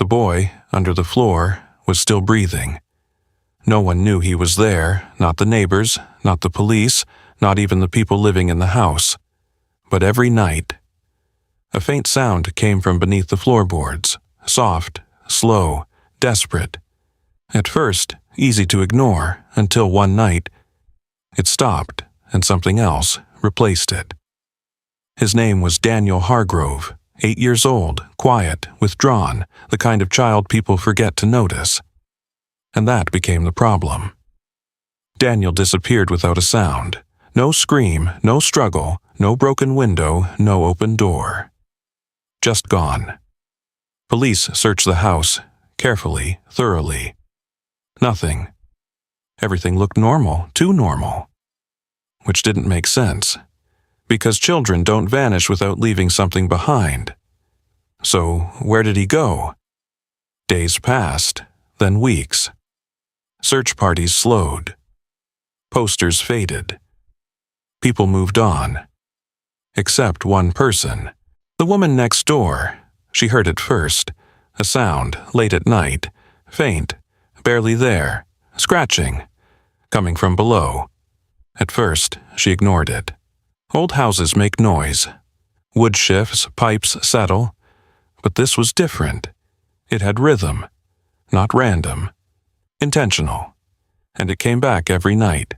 The boy, under the floor, was still breathing. No one knew he was there, not the neighbors, not the police, not even the people living in the house. But every night, a faint sound came from beneath the floorboards, soft, slow, desperate. At first, easy to ignore, until one night, it stopped and something else replaced it. His name was Daniel Hargrove, 8 years old, quiet, withdrawn, the kind of child people forget to notice. And that became the problem. Daniel disappeared without a sound. No scream, no struggle, no broken window, no open door. Just gone. Police searched the house, carefully, thoroughly. Nothing. Everything looked normal, too normal. Which didn't make sense, because children don't vanish without leaving something behind. So, where did he go? Days passed, then weeks. Search parties slowed. Posters faded. People moved on. Except one person. The woman next door. She heard it first. A sound, late at night. Faint. Barely there. Scratching. Coming from below. At first, she ignored it. Old houses make noise. Wood shifts, pipes settle. But this was different. It had rhythm. Not random. Intentional. And it came back every night.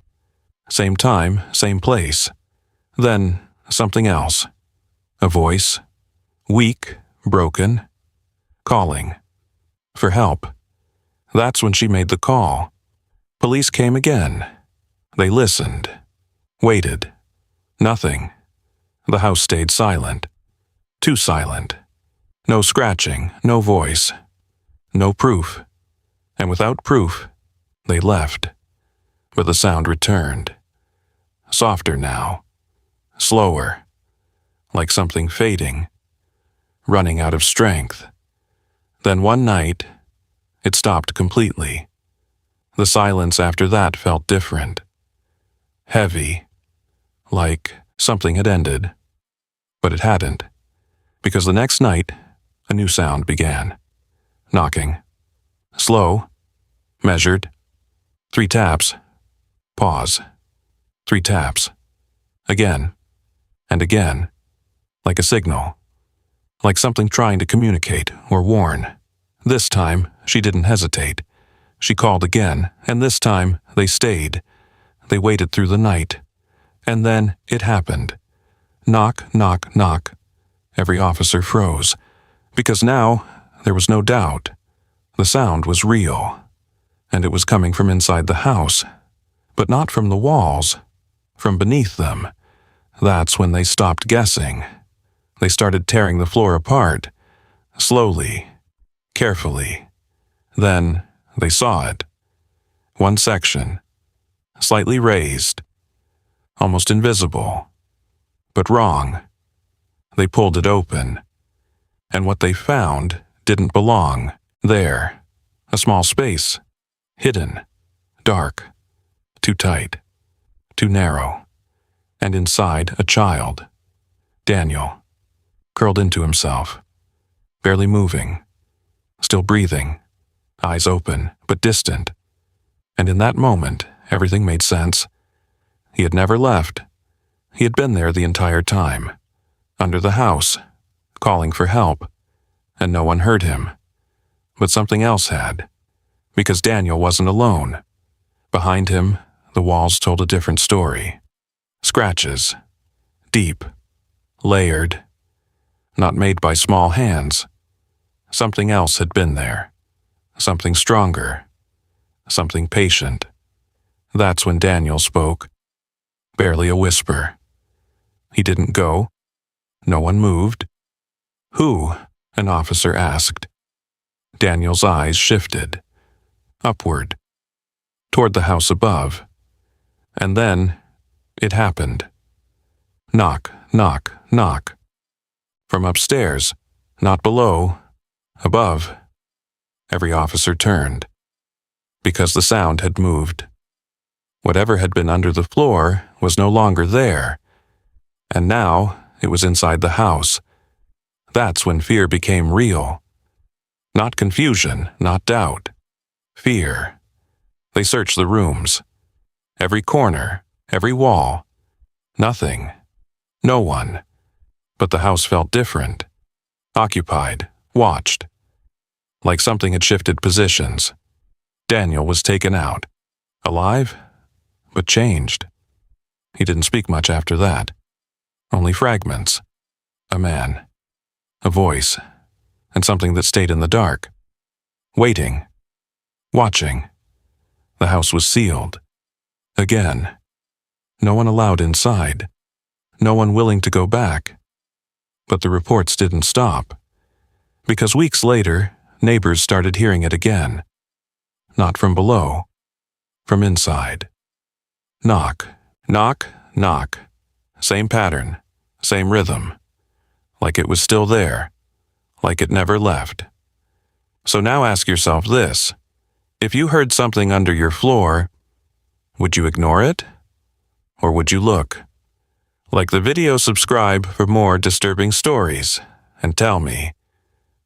Same time, same place. Then, something else. A voice. Weak, broken. Calling. For help. That's when she made the call. Police came again. They listened. Waited. Nothing. The house stayed silent. Too silent. No scratching, no voice. No proof. And without proof, they left. But the sound returned. Softer now. Slower. Like something fading. Running out of strength. Then one night, it stopped completely. The silence after that felt different. Heavy. Like something had ended. But it hadn't. Because the next night, a new sound began. Knocking. Slow. Measured. 3 taps. Pause. 3 taps. Again. And again. Like a signal. Like something trying to communicate or warn. This time, she didn't hesitate. She called again, and this time, they stayed. They waited through the night. And then, it happened. Knock, knock, knock. Every officer froze. Because now, there was no doubt. The sound was real. And it was coming from inside the house. But not from the walls. From beneath them. That's when they stopped guessing. They started tearing the floor apart. Slowly. Carefully. Then, they saw it. One section. Slightly raised. Almost invisible. But wrong. They pulled it open. And what they found didn't belong there. A small space. Hidden. Dark. Too tight. Too narrow. And inside, a child. Daniel. Curled into himself. Barely moving. Still breathing. Eyes open, but distant. And in that moment, everything made sense. He had never left. He had been there the entire time. Under the house. Calling for help. And no one heard him. But something else had. Because Daniel wasn't alone. Behind him, the walls told a different story. Scratches. Deep. Layered. Not made by small hands. Something else had been there. Something stronger. Something patient. That's when Daniel spoke. Barely a whisper. He didn't go. No one moved. Who? An officer asked. Daniel's eyes shifted. Upward. Toward the house above. And then, it happened. Knock, knock, knock. From upstairs, not below, above. Every officer turned. Because the sound had moved. Whatever had been under the floor was no longer there. And now, it was inside the house. That's when fear became real. Not confusion, not doubt. Fear. They searched the rooms. Every corner, every wall. Nothing. No one. But the house felt different. Occupied. Watched. Like something had shifted positions. Daniel was taken out. Alive, but changed. He didn't speak much after that. Only fragments. A man. A voice. And something that stayed in the dark. Waiting. Watching. The house was sealed. Again. No one allowed inside. No one willing to go back. But the reports didn't stop. Because weeks later, neighbors started hearing it again. Not from below. From inside. Knock. Knock. Knock. Same pattern. Same rhythm. Like it was still there. Like it never left. So now ask yourself this. If you heard something under your floor, would you ignore it? Or would you look? Like the video, subscribe for more disturbing stories, and tell me,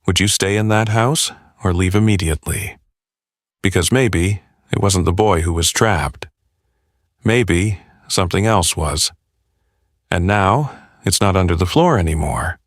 would you stay in that house or leave immediately? Because maybe it wasn't the boy who was trapped. Maybe something else was. And now it's not under the floor anymore.